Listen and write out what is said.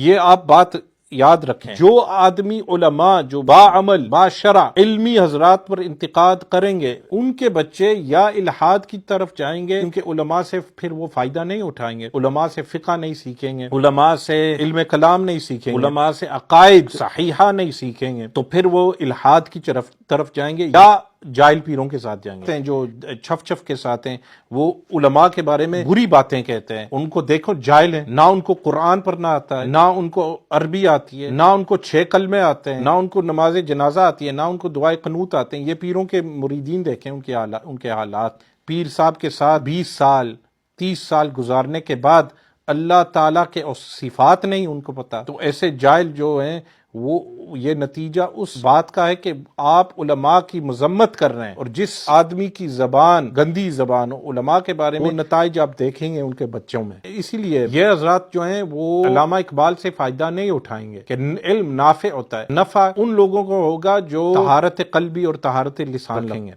یہ آپ بات یاد رکھیں، جو آدمی علماء جو باعمل باشرع علمی حضرات پر انتقاد کریں گے، ان کے بچے یا الحاد کی طرف جائیں گے، کیونکہ علماء سے پھر وہ فائدہ نہیں اٹھائیں گے، علماء سے فقہ نہیں سیکھیں گے، علماء سے علم کلام نہیں سیکھیں گے، علماء سے عقائد صحیحہ نہیں سیکھیں گے، تو پھر وہ الحاد کی طرف جائیں گے یا جاہل پیروں کے ساتھ جائیں گے، جو چھف کے ساتھ ہیں، وہ علماء کے بارے میں بری باتیں کہتے ہیں، ان کو دیکھو جاہل ہیں، نہ ان کو قرآن پڑھنا آتا ہے، نہ ان کو عربی آتی ہے، نہ ان کو 6 کلمے آتے ہیں، نہ ان کو نماز جنازہ آتی ہے، نہ ان کو دعائے قنوت آتے ہیں۔ یہ پیروں کے مریدین دیکھیں ان کے حالات، پیر صاحب کے ساتھ 20 سال 30 سال گزارنے کے بعد اللہ تعالیٰ کے صفات نہیں ان کو پتا، تو ایسے جاہل جو ہیں وہ یہ نتیجہ اس بات کا ہے کہ آپ علماء کی مذمت کر رہے ہیں، اور جس آدمی کی زبان گندی زبان علماء کے بارے میں، وہ نتائج آپ دیکھیں گے ان کے بچوں میں۔ اسی لیے یہ حضرات جو ہیں وہ علامہ اقبال سے فائدہ نہیں اٹھائیں گے کہ علم نافع ہوتا ہے، نفع ان لوگوں کو ہوگا جو طہارت قلبی اور طہارت لسان رکھیں گے۔